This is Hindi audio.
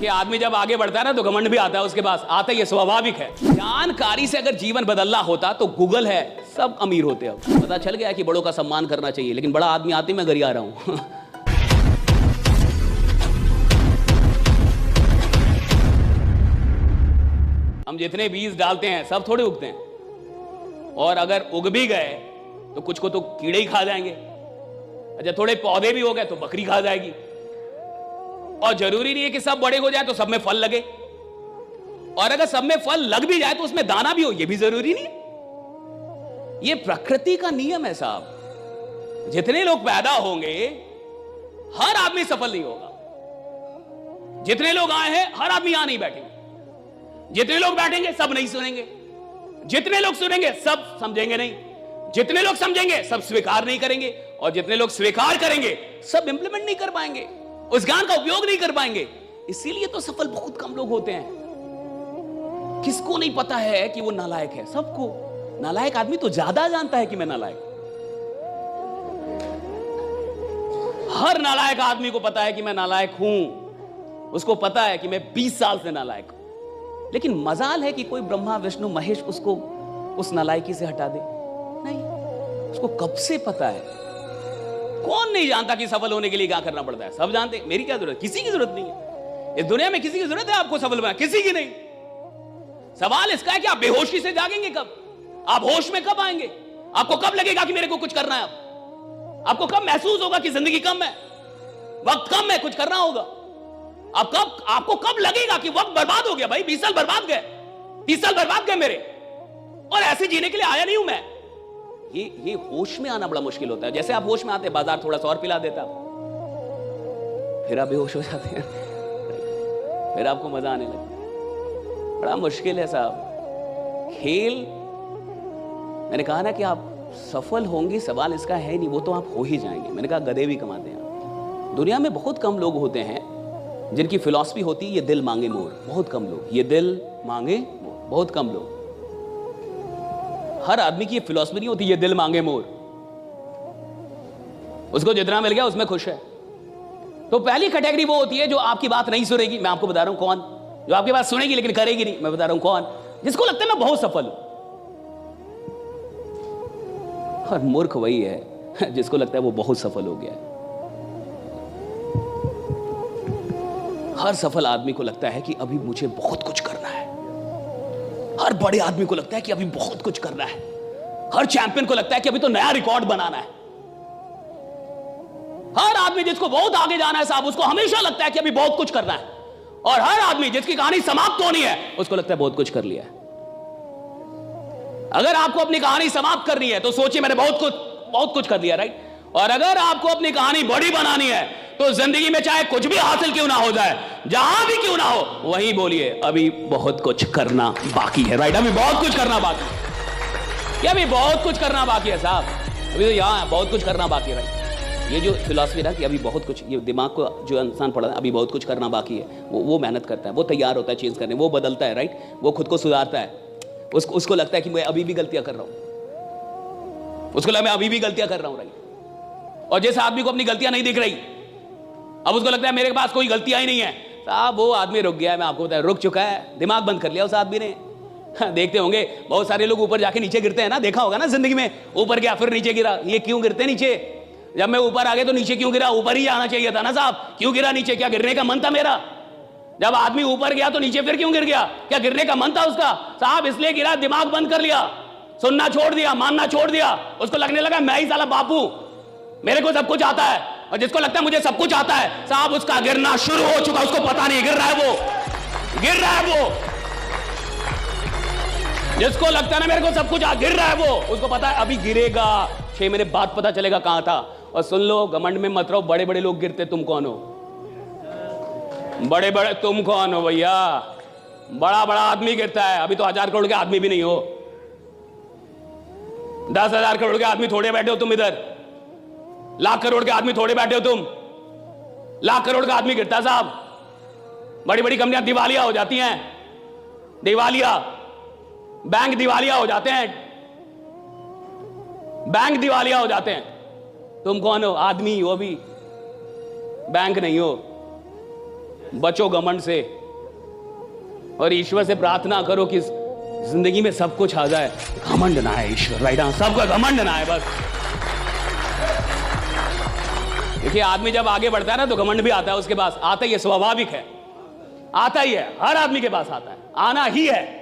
देखिए, आदमी जब आगे बढ़ता है ना तो घमंड भी आता है उसके पास, आता ही है, स्वाभाविक है। जानकारी से अगर जीवन बदलना होता तो गूगल है, सब अमीर होते। अब पता चल गया कि बड़ों का सम्मान करना चाहिए, लेकिन बड़ा आदमी आते मैं गरिया रहा हूं। हम जितने बीज डालते हैं सब थोड़े उगते हैं, और अगर उग भी गए तो कुछ को तो कीड़े ही खा जाएंगे। अच्छा, थोड़े पौधे भी हो गए तो बकरी खा जाएगी। और जरूरी नहीं है कि सब बड़े हो जाए तो सब में फल लगे, और अगर सब में फल लग भी जाए तो उसमें दाना भी हो, यह भी जरूरी नहीं है। यह प्रकृति का नियम है साहब। जितने लोग पैदा होंगे हर आदमी सफल नहीं होगा। जितने लोग आए हैं हर आदमी यहां नहीं बैठेंगे। जितने लोग बैठेंगे सब नहीं सुनेंगे। जितने लोग सुनेंगे सब समझेंगे नहीं। जितने लोग समझेंगे सब स्वीकार नहीं करेंगे, और जितने लोग स्वीकार करेंगे सब इंप्लीमेंट नहीं कर पाएंगे, उस ज्ञान का उपयोग नहीं कर पाएंगे। इसीलिए तो सफल बहुत कम लोग होते हैं। किसको नहीं पता है कि वो नालायक है? सबको। नालायक आदमी तो ज्यादा जानता है कि मैं नालायक। हर नालायक आदमी को पता है कि मैं नालायक हूं। उसको पता है कि मैं 20 साल से नालायक हूं, लेकिन मजाल है कि कोई ब्रह्मा विष्णु महेश उसको उस नालायकी से हटा दे? नहीं, उसको कब से पता है। कौन नहीं जानता कि सफल होने के लिए क्या करना पड़ता है? सब जानते हैं। मेरी क्या जरूरत? किसी की जरूरत नहीं है। इस दुनिया में किसी की जरूरत है आपको सफल बनाने? किसी की नहीं। सवाल इसका है कि आप बेहोशी से जागेंगे कब? आप होश में कब आएंगे? आपको कब लगेगा कि मेरे को कुछ करना है? आपको कब महसूस होगा कि जिंदगी कम है, वक्त कम है, कुछ करना होगा? आपको कब लगेगा कि वक्त बर्बाद हो गया? भाई 20 साल बर्बाद गए, 30 साल बर्बाद गए मेरे, और ऐसे जीने के लिए आया नहीं हूं मैं। ये होश में आना बड़ा मुश्किल होता है। जैसे आप होश में आते हैं, बाजार थोड़ा सा और पिला देता, फिर आप बेहोश हो जाते हैं, फिर आपको मजा आने लगता। बड़ा मुश्किल है साहब खेल। मैंने कहा ना कि आप सफल होंगे, सवाल इसका है नहीं, वो तो आप हो ही जाएंगे। मैंने कहा गधे भी कमाते हैं। दुनिया में बहुत कम लोग होते हैं जिनकी फिलॉसफी होती है ये दिल मांगे मोर। बहुत कम लोग। ये दिल मांगे मोर, बहुत कम लोग। हर आदमी की ये फिलॉसफी नहीं होती ये दिल मांगे मोर। उसको जितना मिल गया उसमें खुश है। तो पहली कैटेगरी वो होती है जो आपकी बात नहीं सुनेगी। मैं आपको बता रहा हूं कौन। जो आपकी बात सुनेगी लेकिन करेगी नहीं। मैं बता रहा हूं कौन। जिसको लगता है मैं बहुत सफल हूं। और मूर्ख वही है जिसको लगता है वो बहुत सफल हो गया है। हर सफल आदमी को लगता है कि अभी मुझे बहुत कुछ करना है। हर बड़े आदमी को लगता है कि अभी बहुत कुछ करना है। हर चैंपियन को लगता है कि अभी तो नया रिकॉर्ड बनाना है। हर आदमी जिसको बहुत आगे जाना है साहब, उसको हमेशा लगता है कि अभी बहुत कुछ करना है। और हर आदमी जिसकी कहानी समाप्त होनी है, उसको लगता है बहुत कुछ कर लिया है। अगर आपको अपनी कहानी समाप्त करनी है तो सोचिए मैंने बहुत कुछ कर लिया, राइट। और अगर आपको अपनी कहानी बड़ी बनानी है तो जिंदगी में चाहे कुछ भी हासिल क्यों ना हो जाए, जहां भी क्यों ना हो, वहीं बोलिए अभी बहुत कुछ करना बाकी है, राइट। अभी बहुत कुछ करना बाकी है। अभी बहुत कुछ करना बाकी है साहब। अभी तो यहां बहुत कुछ करना बाकी है, राइट। ये जो फिलॉसफी ना कि अभी बहुत कुछ, ये दिमाग को जो इंसान पढ़ा है अभी बहुत कुछ करना बाकी है, वो मेहनत करता है, वो तैयार होता है चेंज करने, वो बदलता है, राइट। वो खुद को सुधारता है। उसको लगता है कि मैं अभी भी गलतियां कर रहा हूं। उसको लगता है मैं अभी भी गलतियां कर रहा हूं, राइट। और जिस आदमी को अपनी गलतियां नहीं दिख रही, अब उसको लगता है मेरे पास कोई गलतियां ही नहीं है साहब, वो आदमी रुक गया है। मैं आपको बताया रुक चुका है। दिमाग बंद कर लिया उस आदमी ने। देखते होंगे बहुत सारे लोग ऊपर जाके नीचे गिरते हैं ना, देखा होगा ना जिंदगी में। ऊपर गया फिर नीचे गिरा। ये क्यों गिरते नीचे? जब मैं ऊपर आ गया तो नीचे क्यों गिरा? ऊपर ही आना चाहिए था ना साहब, क्यों गिरा नीचे? क्या गिरने का मन था मेरा? जब आदमी ऊपर गया तो नीचे फिर क्यों गिर गया? क्या गिरने का मन था उसका? साहब इसलिए गिरा, दिमाग बंद कर लिया, सुनना छोड़ दिया, मानना छोड़ दिया। उसको लगने लगा मैं ही साला बापू, मेरे को सब कुछ आता है। और जिसको लगता है मुझे सब कुछ आता है साहब, उसका गिरना शुरू हो चुका। उसको पता नहीं गिर रहा है वो, गिर रहा है वो। जिसको लगता है ना मेरे को सब कुछ गिर रहा है वो, उसको पता है अभी गिरेगा, 6 महीने बाद पता चलेगा कहां था। और सुन लो, घमंड में मत रहो। बड़े बड़े लोग गिरते, तुम कौन हो? बड़े बड़े तुम कौन हो भैया? बड़ा बड़ा आदमी गिरता है। अभी तो 1000 करोड़ के आदमी भी नहीं हो। 10,000 करोड़ के आदमी थोड़े बैठे हो तुम इधर। लाख करोड़ के आदमी थोड़े बैठे हो तुम। लाख करोड़ का आदमी गिरता है साहब। बड़ी बड़ी कंपनियां दिवालिया हो जाती हैं, दिवालिया। बैंक दिवालिया हो जाते हैं, बैंक दिवालिया हो जाते हैं। तुम कौन हो? आदमी, वो भी बैंक नहीं हो। बचो घमंड से और ईश्वर से प्रार्थना करो कि जिंदगी में सब कुछ आ जाए, घमंड ना है ईश्वर, राइट? हाँ, सबका घमंड ना है बस। देखिए आदमी जब आगे बढ़ता है ना तो घमंड भी आता है उसके पास, आता ही है, स्वाभाविक है, आता ही है, हर आदमी के पास आता है, आना ही है।